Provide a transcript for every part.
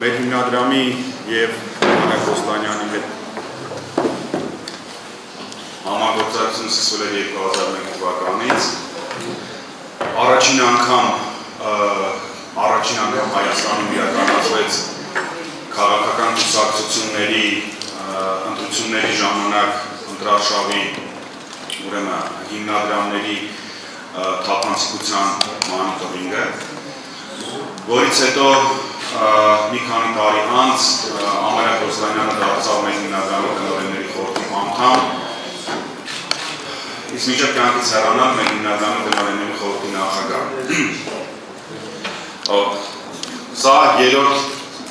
Մեր հիմնադրամի և Անահիտ Խոստանյանի հետ համագործակցությունը սկսվել է 2001 թվականից։ Առաջին անգամ Հայաստանում իրականացվեց քաղաքական կուսակցությունների ընտրությունների ժամանակ ընտրարշավի հիմնադրամների թափանցիկության մոնիտորինգը, որից հետո մի քանի տարի անց Անահիտ Խոստանյանը դարձավ մեր հիմնադրամի տնօրենների խորհրդի անդամ, իսկ մինչև կյանքից հեռանալ մեր հիմնադրամի տնօրենների խորհրդի նախագահ։ Սա երրորդ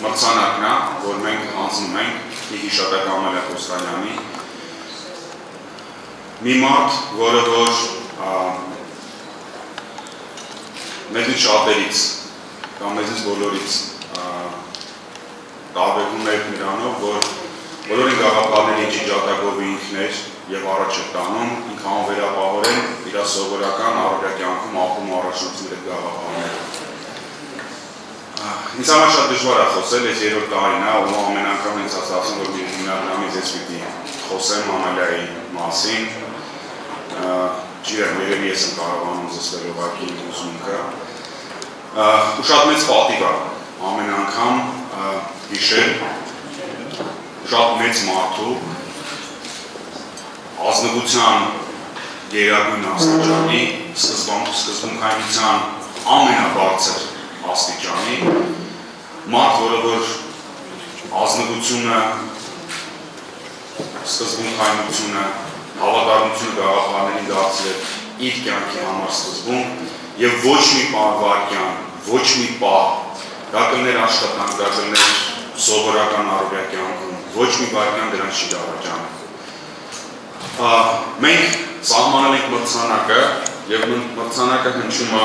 մրցանակն է, որ մենք հանձնում ենք մի հիշատակ Անահիտ Խոստանյանի, մի մարդ, որը որ մեզնից շատերից կամ մեզնից բոլորից տարբերվում էր նրանով, որ բոլորին գաղափարների ճիճատագով ինքն էր և առաջ էր տանում, ինքը անվերապահորեն իր սովորական առօրյա կյանքում ապրում առաջնորդում էր գաղափարները։ Ինձ համար շատ դժվար է խոսել, այս երրորդ տարին է, ու ամեն անգամ ինձ ասում, որ մի հիմնադրամից ես պիտի խոսեմ Ամալիայի մասին, ջիրեմ, երևի ես եմ կարողանում զսվել ուղղակի իմ ուսմունքը, ու շատ մեծ պատիվ է ամեն անգամ հիշել շատ մեծ մարդու ազնվության գերագույն աստիճանի, սկզբունքայնության ամենաբարձր աստիճանի, մարդ, որը որ ազնվությունը, սկզբունքայնությունը, հավատարմությունը գաղափարներին դարձրել իր կյանքի համար սկզբունք և ոչ մի վայրկյան, ոչ մի պահ, դա կլներ աշխատանք, դա կլներ սովորական առօրյա կյանքում, ոչ մի վայրկյան դրան չի դավաճանում։ Մենք սահմանել ենք մրցանակը և մրցանակը հնչում է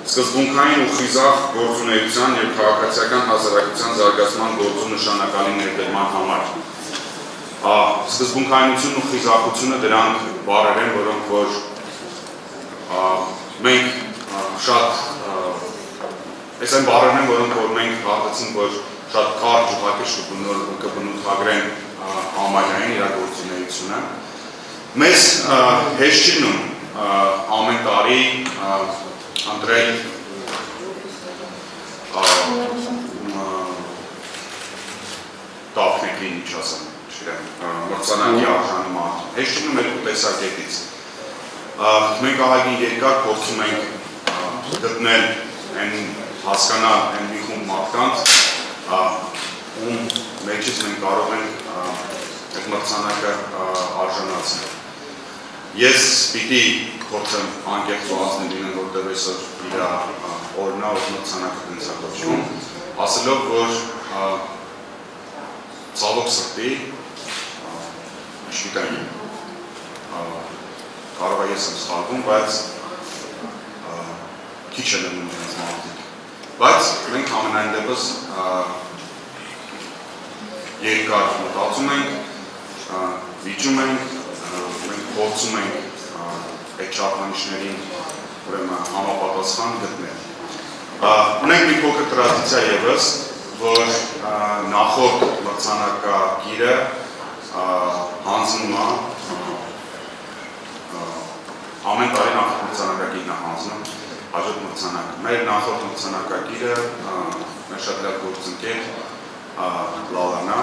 սկզբունքային ու խիզախ գործունեության և քաղաքացիական հասարակության զարգացման գործում նշանակալի ներդրման համար։ Սկզբունքայնությունն ու խիզախությունը դրանք բառեր են, որոնք որ մենք շատ այս այն բառերն են, որոնք որ մենք հաղթեցինք, որ շատ կարճ ու հակեշ կբնութագրեն Ամալիային իրագործունեությունը։ Մեզ հեշտ չի մնում ամեն տարի ընտրել տափնեկին, ինչ ասեմ, մրցանակի արժանի մարդ։ Հեշտ չի մնում երկու տեսակետից։ Մենք ահագին երկար փորձում ենք գտնել հասկանալ այն մի խումբ մարդկանց, ում մեջից մենք կարող ենք այդ մրցանակը արժանացնել։ Ես պիտի փորձեմ անկեղծ ու ազնիվ լինեմ, որտեղ այսօր իր օրն է, որ մրցանակը տենց է կոչվում, ասելով, որ ցավոք սրտի, չգիտեմ, կարող է ես եմ սխալվում, բայց քիչ են մնում իրենց մարդիկ։ Բայց մենք ամենայն դեպս երկար մտածում ենք, վիճում ենք, մենք փորձում ենք այդ չափանիշներին համապատասխան գտնել։ Ունենք մի փոքր տրադիցիա ևս, որ նախորդ մրցանակակիրը հանձնում է ամեն տարի նախորդ մրցանակակիրն է հանձնում հաջորդ մրցանակը։ Մեր նախորդ մրցանակակիրը մեր շատ լավ գործընկեր Լալան է,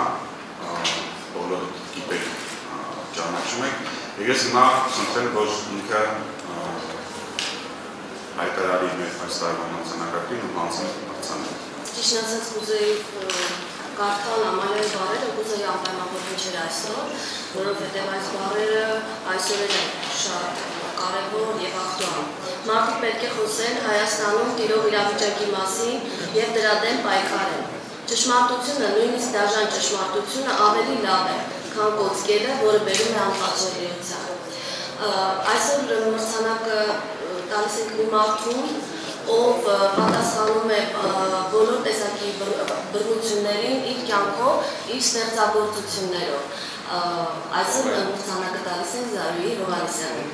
բոլորը գիտեք ճանաչում եք, և ես հիմա խնդրեմ, որ ինքը հայտարարի մեր այս տարվա մրցանակակիրն ու հանձնի մրցանակը։ Ճիշտ ասած կուզեի կարդալ Ամալիայի բառերը, կուզեի անպայմանորեն չէր այսօր, որովհետև այս բառերը այսօր են շատ կարևոր և ակտուալ։ Մարդիկ պետք է խոսեն Հայաստանում տիրող իրավիճակի մասին և դրա դեմ պայքարեն։ Ճշմարտությունը, նույնիսկ դաժան ճշմարտությունը ավելի լավ է, քան կոծկելը, որը բերում է անպատժելիության։ Այսօր մրցանակը տալիս ենք մի մարդուն, ով պատասխանում է բոլոր տեսակի բռնություններին իր կյանքով, իր ստեղծագործություններով։ Այսօր մրցանակը տալիս ենք Զարուհի Հովհաննիսյանին։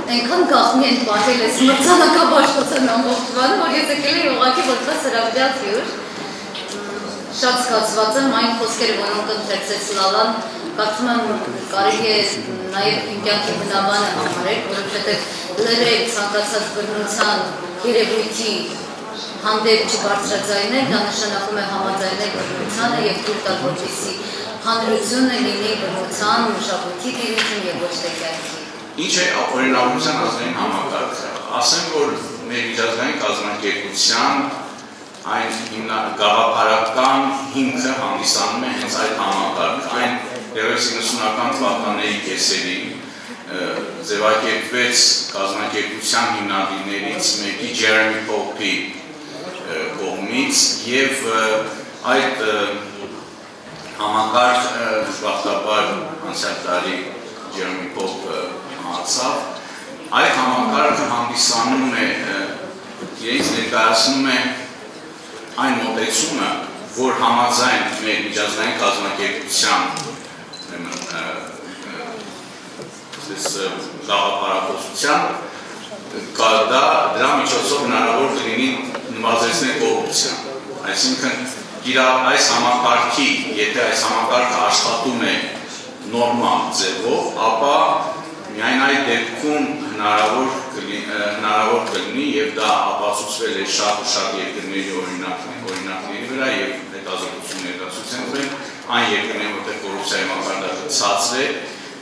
այնքան գաղտնի են պատել ես մրցանակաբաշխության ամբողջ բանը, որ ես եկել էի ուղղակի որպես հրավիրած հյուր։ Շատ զգացված եմ այն խոսքերը, որոնք ընթերցեց Լալան, կարծում եմ կարելի է նաև իմ կյանքի բնաբանը համարել, որովհետև լրել ցանկացած բռնության երևույթի հանդեպ չբարձրաձայնել, դա նշանակում է համաձայնել բռնությանը եւ թույլ տալ, որպեսզի հանրությունը լինի բռնության մշակույթի տիրություն եւ ոչ թե կյանքի։ Ինչ է օրինավորության ազգային համակարգը։ Ասեմ, որ մեր միջազգային կազմակերպության այն գաղափարական հիմքը հանդիսանում է հենց այդ համակարգը։ Այն 90-ական թվականների կեսերին ձևակերպվեց կազմակերպության հիմնադիրներից մեկի Ջերեմի Փոփի կողմից եւ այդ համակարգ դժբախտաբար անցյալ տարի Ջերեմի Փոփը մահացավ։ Այդ համակարգը հանդիսանում է իրենց ներկայացնում է այն մոտեցումը, որ համաձայն մեր միջազգային կազմակերպության գաղափարախոսության դրա միջոցով հնարավոր կլինի նվազեցնել կոռուպցիան։ Այսինքն այս համակարգի, եթե այս համակարգը աշխատում է նորմալ ձևով, ապա միայն այդ դեպքում հնարավոր կլինի եւ դա ապացուցվել է շատ ու շատ երկրների օրինակների վրա եւ հետազոտություններ դա ցույց են տվել այն երկրներում, որտեղ կոռուպցիայի մակարդակը ցածր է,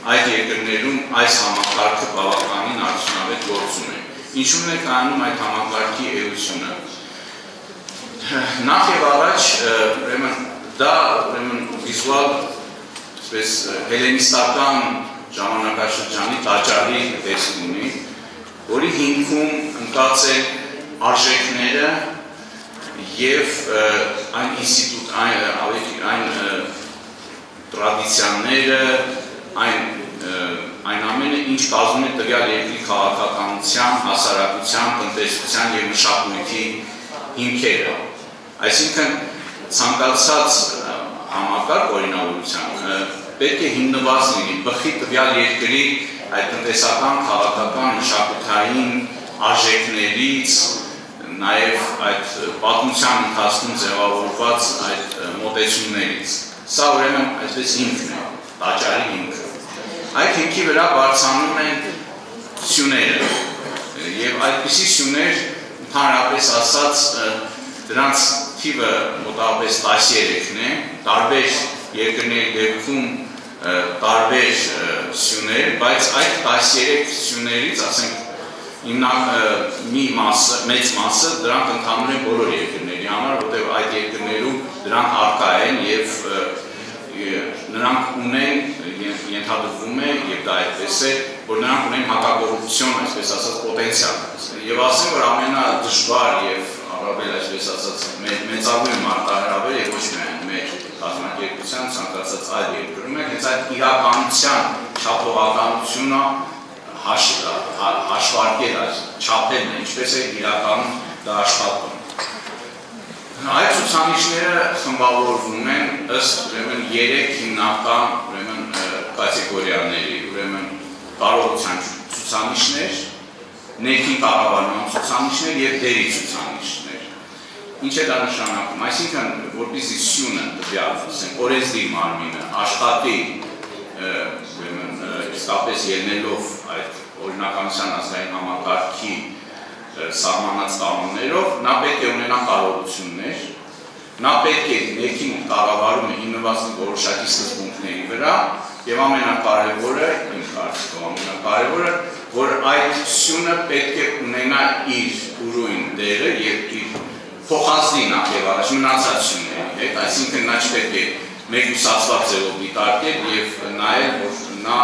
այդ երկրներում այս համակարգը բավականին արդյունավետ գործում է։ Ինչու՞ն է կայանում այդ համակարգի էությունը։ Նախ եւ առաջ ուրեմն դա վիզուալ այսպես հելենիստական ժամանակաշրջանի տաճարի տեսք ունի, որի հիմքում ընկած են արժեքները եւ այն ինստիտուտ, այն տրադիցիաները, այն ամենը, ինչ կազմում է տվյալ երկրի քաղաքականության, հասարակության, տնտեսության եւ մշակույթի հիմքերը։ Այսինքն ցանկացած համակարգ օրինավորության պետք է հիմնված լինի բխի տվյալ երկրի այդ տնտեսական, քաղաքական, մշակութային արժեքներից, նաև այդ պատմության ընթացքում ձևավորված այդ մոտեցումներից։ Սա ուրեմն այսպես հիմքն է, տաճարի հիմքը։ Այդ հիմքի վրա բարձրանում են սյուները, եւ այդպիսի սյուներ ընդհանրապես ասած դրանց թիվը մոտավորապես 13-ն է, տարբեր երկրների դեպքում տարբեր սյուներ, բայց այդ 13 սյուներից, ասենք, մի մասը, մեծ մասը դրանք ընդհանուր են բոլոր երկրների համար, որտեղ այդ երկրներում դրանք առկա են եւ նրանք ունեն, ենթադրվում է եւ դա այդպես է, որ նրանք ունեն հակակոռուպցիոն, այսպես ասած, պոտենցիալ։ Եվ ասեմ, որ ամենադժվար եւ առավել այսպես ասած մեծագույն մարտահրավեր եւ ոչ միայն մեր կազմակերպության ցանկացած այլ երկրում է, հենց այդ իրականության չափողականությունը հաշվարկել, չափելն է, ինչպես է իրականում դա աշխատում։ Այդ ցուցանիշները խմբավորվում են ըստ ուրեմն 3 հիմնական կատեգորիաների, ուրեմն կարողության ցուցանիշներ, ներքին կառավարման ցուցանիշներ եւ դերի ցուցանիշներ։ Ինչ է դա նշանակում, այսինքն որպեսզի սյունը տվյալ, ասենք, օրենսդիր մարմինը աշխատի իսկապես ելնելով այդ օրինականության ազգային համակարգի սահմանած կանոններով, նա պետք է ունենա կարողություններ, նա պետք է ներքին կառավարումը հիմնված որոշակի սկզբունքների վրա եւ ամենակարևորը, իմ կարծիքով ամենակարևորը, որ այդ սյունը պետք է ունենա իր ուրույն դերը եւ իր փոխանցի նախ եւ առաջ մնացած սյունների հետ, այսինքն նա չպետք է մեկուսացված ձևով դիտարկել եւ նայել, որ նա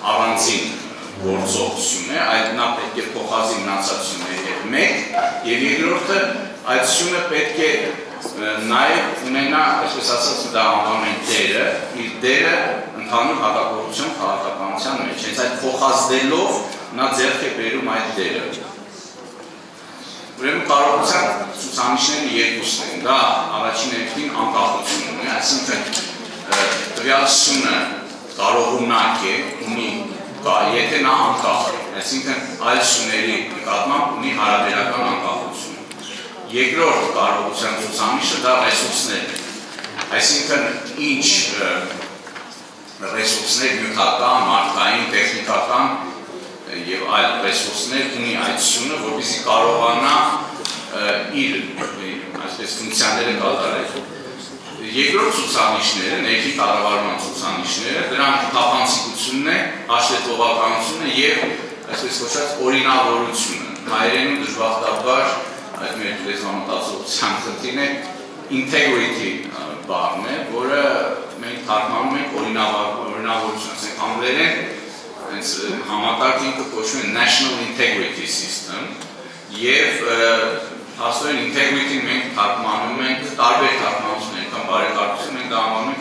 առանձին գործող սյուն է, այդ նա պետք է փոխանցի մնացած սյունների հետ մեկ եւ երկրորդը այդ սյունը պետք է նաեւ ունենա, այսպես ասած, դա անվանում են դերը, իր դերը ընդհանուր հակակոռուպցիոն քաղաքականության մեջ, հենց այդ փոխազդելով նա ձեռք է բերում այդ դերը։ Ուրեմն կարողության ցուցանիշները երկուսն են, դա առաջին հերթին անկախությունն է, այսինքն տվյալ սյունը կարողունակ է, ունի, եթե նա անկախ է, այսինքն այլ սյուների նկատմամբ ունի հարաբերական անկախություն։ Երկրորդ կարողության ցուցանիշը դա ռեսուրսներն են, այսինքն ինչ ռեսուրսներ նյութական, մարդկային, տեխնիկական եւ այլ ռեսուրսներ ունի այդ սյունը, որպեսզի կարողանա իր այսպես ֆունկցիաները կատարել։ Երկրորդ ցուցանիշները, ներքին կառավարման ցուցանիշները, դրանք թափանցիկությունն է, հաշվետվողականությունը եւ այսպես կոչված օրինավորությունը։ Հայերենում դժբախտաբար այդ մեր լեզվամտածողության խնդիրն է integrity բառն է, որը մենք թարգմանում ենք օրինավորություն, ասենք անգլերեն այս համակարգը կոչվում է National Integrity System եւ հասարակ integrity մենք թարգմանում ենք տարբեր թարգմանություններ, կամ բարեկարգություն մենք դա անվանում ենք